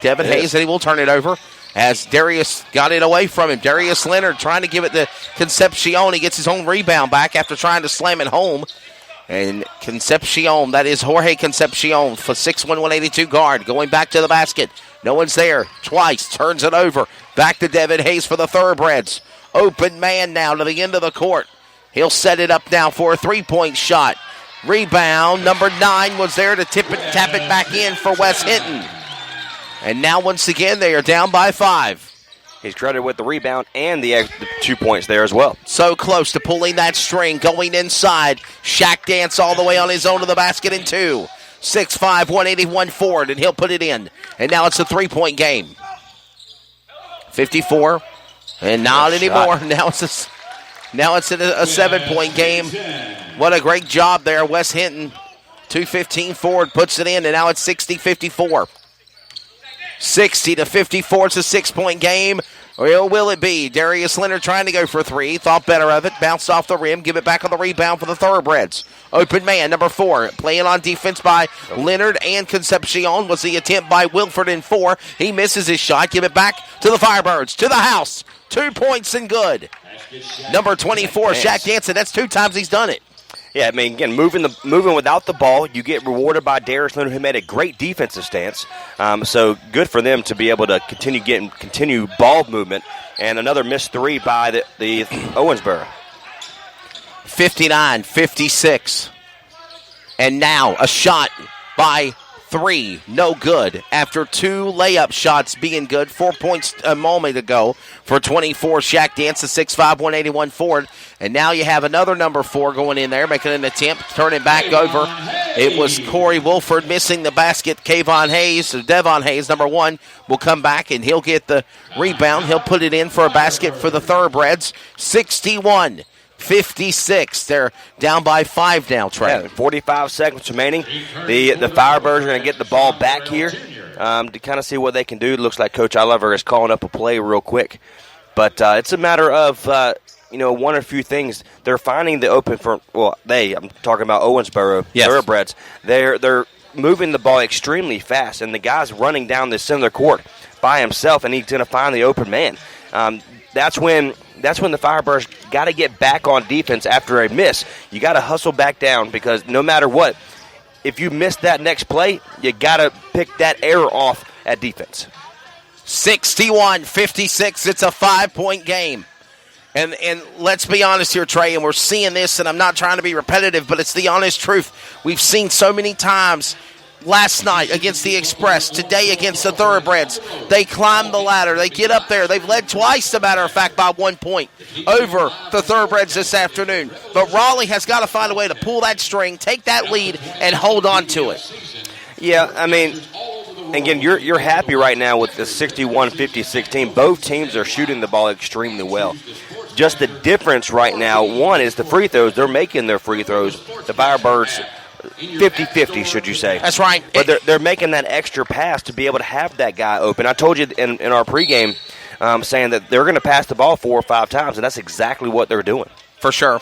Devin Hayes, and he will turn it over as Darius got it away from him. Darius Leonard trying to give it to Concepcion. He gets his own rebound back after trying to slam it home. And Concepcion, that is Jorge Concepcion, for 6'1", 182 guard, going back to the basket. No one's there. Twice, turns it over. Back to Devin Hayes for the Thoroughbreds. Open man now to the end of the court. He'll set it up now for a three-point shot. Rebound, number 9 was there to tap it back in for Wes Hinton. And now once again they are down by 5. He's credited with the rebound and the 2 points there as well. So close to pulling that string, going inside. Shaq Dance all the way on his own to the basket in 2. 6'5", 181 forward, and he'll put it in. And now it's a three-point game. 54, and not anymore. Now it's a 7-point game. What a great job there. Wes Hinton, 2:15 forward, puts it in, and now it's 60-54. 60-54, it's a 6-point game. Or will it be? Darius Leonard trying to go for 3. Thought better of it. Bounced off the rim. Give it back on the rebound for the Thoroughbreds. Open man, number 4. Playing on defense by Leonard and Concepcion was the attempt by Wilford in 4. He misses his shot. Give it back to the Firebirds. To the house. 2 points and good. Number 24, Shaq Danson. That's 2 times he's done it. Yeah, I mean, again, moving without the ball, you get rewarded by Darius Leonard, who made a great defensive stance. So good for them to be able to continue ball movement. And another missed 3 by the Owensboro. 59-56. And now a shot by 3, no good. After 2 layup shots being good, 4 points a moment ago for 24. Shaq Dance, a 6'5", 181 forward. And now you have another number 4 going in there, making an attempt, turn it back over. It was Corey Wolford missing the basket. Devon Hayes, number 1, will come back, and he'll get the rebound. He'll put it in for a basket for the Thoroughbreds. 61-56. They're down by 5 now, Trey. 45 seconds remaining. The Firebirds are going to get the ball back here to kind of see what they can do. It looks like Coach Oliver is calling up a play real quick. But it's a matter of, one or few things. They're finding the open for, I'm talking about Owensboro, yes. Thoroughbreds. They're moving the ball extremely fast, and the guy's running down the center of the court by himself, and he's going to find the open man. That's when the Firebirds got to get back on defense after a miss. You got to hustle back down because no matter what, if you miss that next play, you got to pick that error off at defense. 61-56. It's a 5-point game. And let's be honest here, Trey, and we're seeing this, and I'm not trying to be repetitive, but it's the honest truth. We've seen so many times. Last night against the Express, today against the Thoroughbreds. They climb the ladder. They get up there. They've led twice, as a matter of fact, by 1 point over the Thoroughbreds this afternoon. But Raleigh has got to find a way to pull that string, take that lead, and hold on to it. Yeah, I mean, again, you're happy right now with the 61-56 team. Both teams are shooting the ball extremely well. Just the difference right now, one is the free throws. They're making their free throws. The Firebirds 50-50, should you say. That's right. But they're making that extra pass to be able to have that guy open. I told you in our pregame saying that they're going to pass the ball 4 or 5 times, and that's exactly what they're doing. For sure.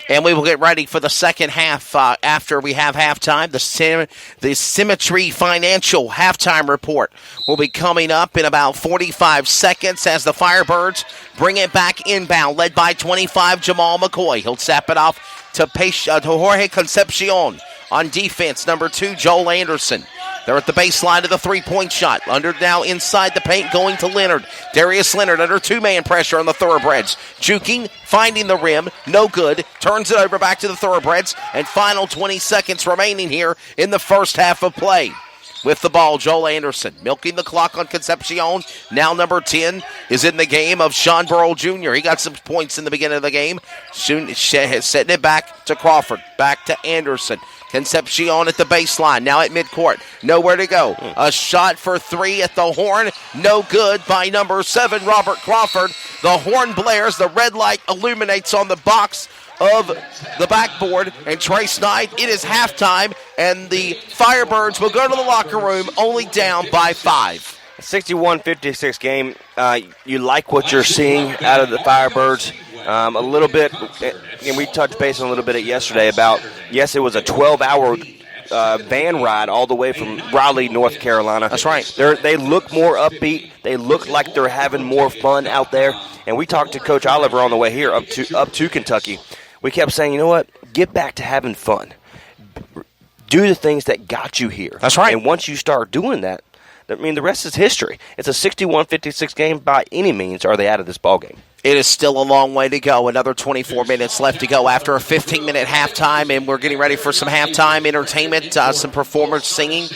And we will get ready for the second half after we have halftime. The Symmetry Financial halftime report will be coming up in about 45 seconds as the Firebirds bring it back inbound, led by 25 Jamal McCoy. He'll sap it off to Jorge Concepcion. On defense, number 2, Joel Anderson. They're at the baseline of the 3-point shot. Leonard now inside the paint, going to Leonard. Darius Leonard under 2-man pressure on the Thoroughbreds. Juking, finding the rim, no good. Turns it over back to the Thoroughbreds. And final 20 seconds remaining here in the first half of play. With the ball, Joel Anderson milking the clock on Concepcion. Now number 10 is in the game of Sean Burrell Jr. He got some points in the beginning of the game. Soon setting it back to Crawford. Back to Anderson. Concepcion at the baseline. Now at midcourt. Nowhere to go. A shot for 3 at the horn. No good by number 7, Robert Crawford. The horn blares. The red light illuminates on the box of the backboard, and Trace Knight, it is halftime, and the Firebirds will go to the locker room only down by 5. 61-56 game. You like what you're seeing out of the Firebirds. A little bit, and we touched base on a little bit yesterday about, yes, it was a 12-hour van ride all the way from Raleigh, North Carolina. That's right. They look more upbeat. They look like they're having more fun out there. And we talked to Coach Oliver on the way here up to Kentucky. We kept saying, you know what? Get back to having fun. Do the things that got you here. That's right. And once you start doing that, I mean, the rest is history. It's a 61-56 game. By any means are they out of this ball game. It is still a long way to go. Another 24 minutes left to go after a 15-minute halftime, and we're getting ready for some halftime entertainment, some performers singing.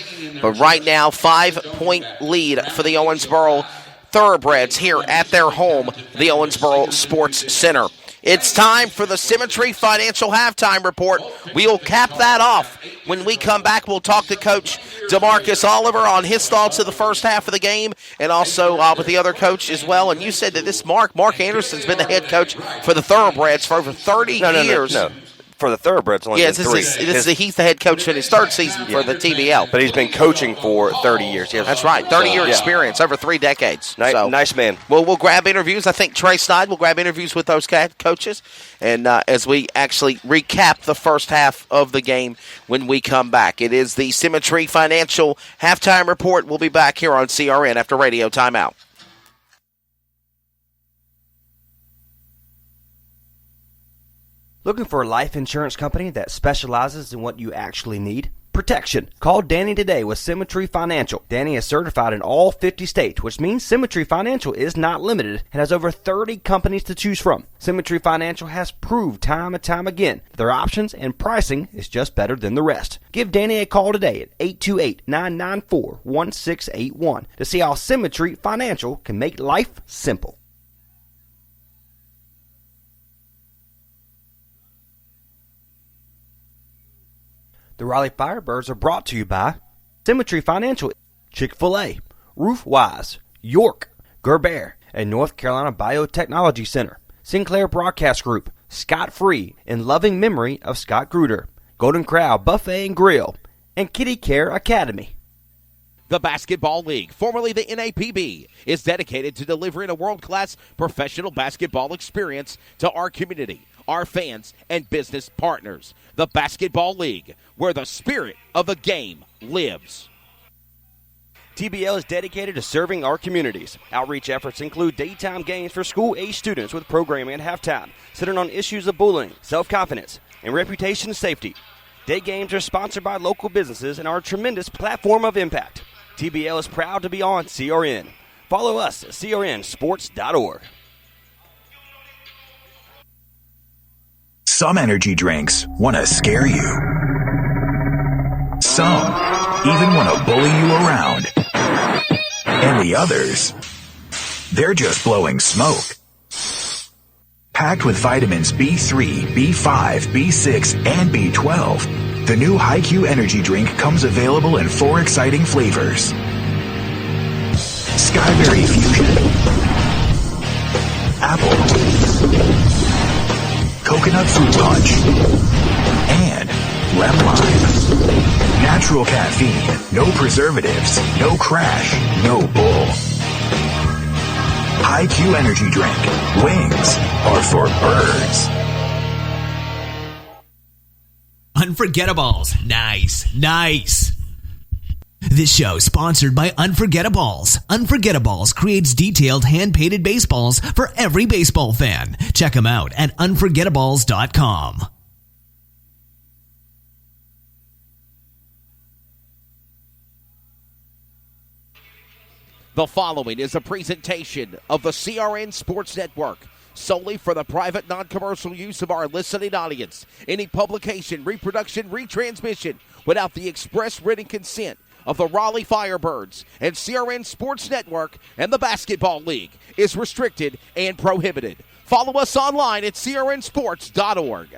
But right now, 5-point lead for the Owensboro Thoroughbreds here at their home, the Owensboro Sports Center. It's time for the Symmetry Financial Halftime Report. We'll cap that off. When we come back, we'll talk to Coach DeMarcus Oliver on his thoughts of the first half of the game, and also with the other coach as well. And you said that this Mark Anderson's been the head coach for the Thoroughbreds for over 30 years. No. For the Thoroughbreds, only been 3. He's the head coach in his third season for the TBL. But he's been coaching for 30 years. That's right, 30-year experience, over 3 decades. Nice man. Well, we'll grab interviews. I think Trey Snyder will grab interviews with those coaches, and as we actually recap the first half of the game when we come back. It is the Symmetry Financial Halftime Report. We'll be back here on CRN after radio timeout. Looking for a life insurance company that specializes in what you actually need? Protection. Call Danny today with Symmetry Financial. Danny is certified in all 50 states, which means Symmetry Financial is not limited and has over 30 companies to choose from. Symmetry Financial has proved time and time again that their options and pricing is just better than the rest. Give Danny a call today at 828-994-1681 to see how Symmetry Financial can make life simple. The Raleigh Firebirds are brought to you by Symmetry Financial, Chick-fil-A, Roofwise, York, Gerber, and North Carolina Biotechnology Center, Sinclair Broadcast Group, Scott Free, in loving memory of Scott Gruder, Golden Corral Buffet and Grill, and Kitty Care Academy. The Basketball League, formerly the NAPB, is dedicated to delivering a world-class professional basketball experience to our community, our fans, and business partners. The Basketball League, where the spirit of the game lives. TBL is dedicated to serving our communities. Outreach efforts include daytime games for school-age students with programming at halftime, centered on issues of bullying, self-confidence, and reputation safety. Day games are sponsored by local businesses and are a tremendous platform of impact. TBL is proud to be on CRN. Follow us at crnsports.org. Some energy drinks want to scare you. Some even want to bully you around. And the others, they're just blowing smoke. Packed with vitamins B3, B5, B6, and B12, the new HiQ energy drink comes available in 4 exciting flavors. Skyberry Fusion, Apple, Coconut Fruit Punch, and Lemon Lime. Natural caffeine, no preservatives, no crash, no bull. HiQ energy drink. Wings are for birds. Unforgettables. Nice. This show is sponsored by Unforgettables. Unforgettables creates detailed hand-painted baseballs for every baseball fan. Check them out at unforgettables.com. The following is a presentation of the CRN Sports Network, solely for the private, non-commercial use of our listening audience. Any publication, reproduction, retransmission without the express written consent of the Raleigh Firebirds and CRN Sports Network and the Basketball League is restricted and prohibited. Follow us online at crnsports.org.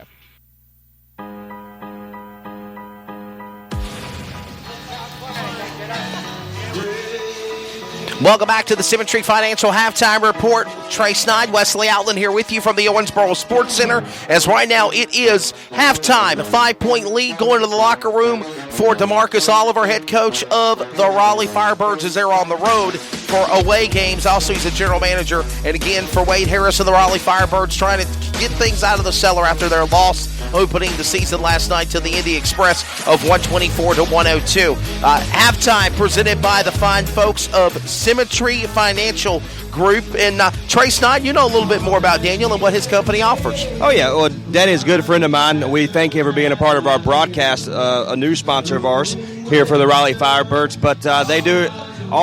Welcome back to the Symmetry Financial Halftime Report. Trey Snyder, Wesley Outland here with you from the Owensboro Sports Center. As right now it is halftime, a 5-point lead going to the locker room for DeMarcus Oliver, head coach of the Raleigh Firebirds, as they're on the road for away games. Also, he's a general manager. And again, for Wade Harris and the Raleigh Firebirds, trying to get things out of the cellar after their loss opening the season last night to the Indy Express of 124-102. Halftime presented by the fine folks of Symmetry Financial Group. And Trey Snyder, you know a little bit more about Daniel and what his company offers. Oh, yeah. Well, Danny's a good friend of mine. We thank him for being a part of our broadcast, a new sponsor of ours here for the Raleigh Firebirds. But they do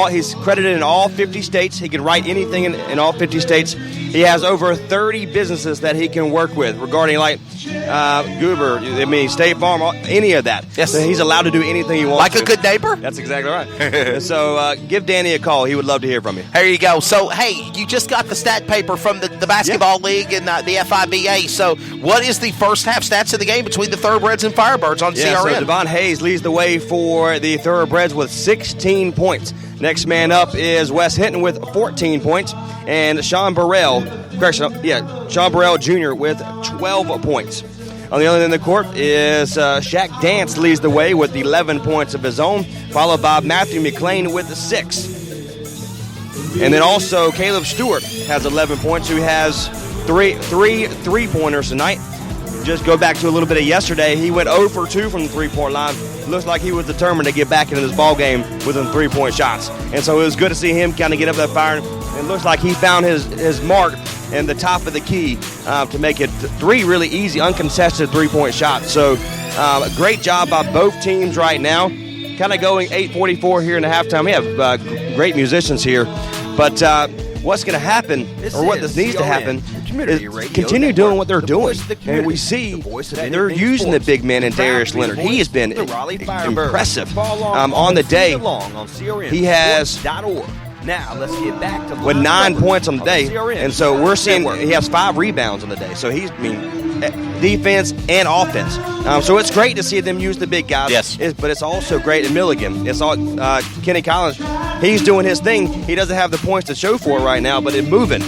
he's credited in all 50 states. He can write anything in all 50 states. He has over 30 businesses that he can work with regarding Goober, State Farm, any of that. Yes. So he's allowed to do anything he wants Like to. a good neighbor? That's exactly right. So give Danny a call. He would love to hear from you. There you go. So, hey, you just got the stat paper from the basketball league and the FIBA. So, what is the first half stats of the game between the Thoroughbreds and Firebirds on CRN? So Devon Hayes leads the way for the Thoroughbreds with 16 points. Next man up is Wes Hinton with 14 points, and Sean Burrell Jr. with 12 points. On the other end of the court is Shaq Dance leads the way with 11 points of his own, followed by Matthew McLean with 6. And then also Caleb Stewart has 11 points, who has three three-pointers tonight. Just go back to a little bit of yesterday. He went 0 for 2 from the three-point line. Looks like he was determined to get back into this ball game with them three-point shots. And so it was good to see him kind of get up that fire. It looks like he found his mark in the top of the key to make it 3 really easy, uncontested three-point shots. So great job by both teams right now. Kind of going 8:44 here in the halftime. We have great musicians here. But what's going to happen, what needs to happen, is continue doing what they're doing. And we see that they're using the big man in Darius Leonard. He has been impressive on the day. He has Now let's get back to with 9 points on the day, and so we're seeing he has 5 rebounds on the day. So he's defense and offense. So it's great to see them use the big guys. Yes. But it's also great in Milligan. It's all Kenny Collins. He's doing his thing. He doesn't have the points to show for it right now, but it's moving.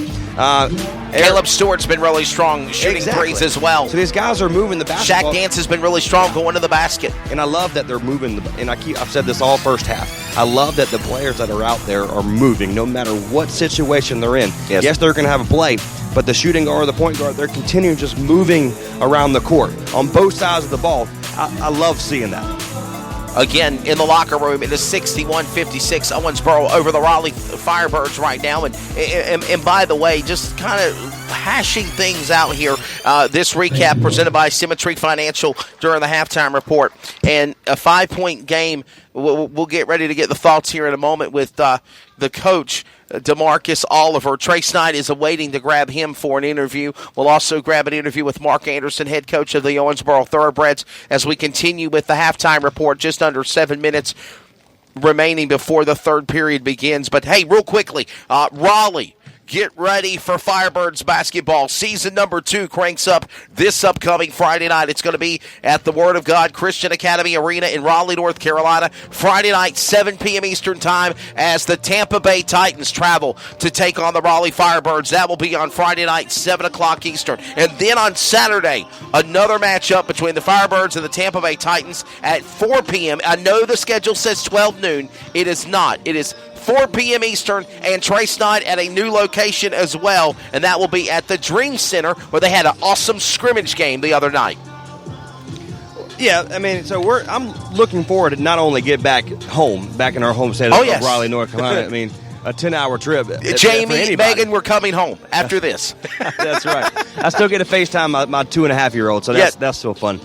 Caleb Stewart's been really strong shooting threes as well. So these guys are moving the basketball. Shaq Dance has been really strong going to the basket. And I love that they're moving. I've said this all first half. I love that the players that are out there are moving no matter what situation they're in. Yes they're going to have a play, but the shooting guard or the point guard, they're continuing just moving around the court on both sides of the ball. I love seeing that. Again, in the locker room, it is 61-56 Owensboro over the Raleigh Firebirds right now. And by the way, just kind of hashing things out here, this recap presented by Symmetry Financial during the halftime report. And a 5-point game, we'll get ready to get the thoughts here in a moment with the coach, DeMarcus Oliver. Trey Snyder is awaiting to grab him for an interview. We'll also grab an interview with Mark Anderson, head coach of the Owensboro Thoroughbreds, as we continue with the halftime report. Just under 7 minutes remaining before the third period begins. But hey, real quickly, Raleigh, get ready for Firebirds basketball. Season number 2 cranks up this upcoming Friday night. It's going to be at the Word of God Christian Academy Arena in Raleigh, North Carolina. Friday night, 7 p.m. Eastern Time, as the Tampa Bay Titans travel to take on the Raleigh Firebirds. That will be on Friday night, 7 o'clock Eastern. And then on Saturday, another matchup between the Firebirds and the Tampa Bay Titans at 4 p.m. I know the schedule says 12 noon. It is not. It is 4 p.m. Eastern, and Trace Knight at a new location as well, and that will be at the Dream Center, where they had an awesome scrimmage game the other night. Yeah, I mean, so I'm looking forward to not only get back home, back in our home state of Raleigh, North Carolina. I mean, a 10-hour trip. Jamie, Megan, we're coming home after this. That's right. I still get to FaceTime my 2.5-year-old, so that's still fun.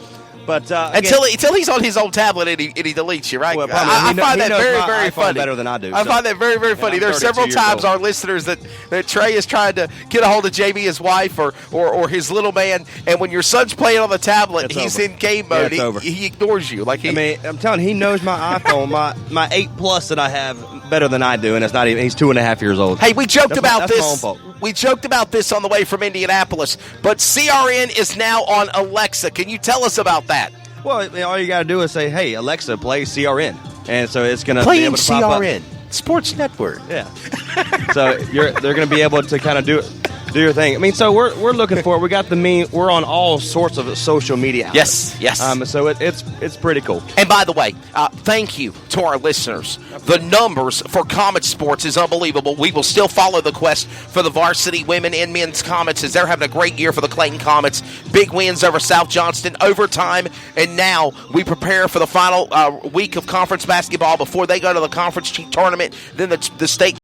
But until he's on his old tablet and he deletes you, right? Well, I find that very, very funny. Better than I do. I find that very, very funny. There are several times our listeners that Trey is trying to get a hold of Jamie, his wife, or his little man, and when your son's playing on the tablet, he's in game mode. He ignores you. I'm telling you, he knows my iPhone, my 8 Plus that I have better than I do, and it's not even. He's 2.5 years old. Hey, we joked about this. My own fault. We joked about this on the way from Indianapolis, but CRN is now on Alexa. Can you tell us about that? Well, all you got to do is say, "Hey, Alexa, play CRN," and so it's going to play be able to pop CRN up. Sports Network. Yeah. So they're going to be able to kind of do it. Do your thing. I mean, so we're looking for it. We got the meme. We're on all sorts of social media outlets. Yes. So it's pretty cool. And by the way, thank you to our listeners. The numbers for Comet Sports is unbelievable. We will still follow the quest for the varsity women and men's Comets as they're having a great year for the Clayton Comets. Big wins over South Johnston, overtime, and now we prepare for the final week of conference basketball before they go to the conference tournament. Then the state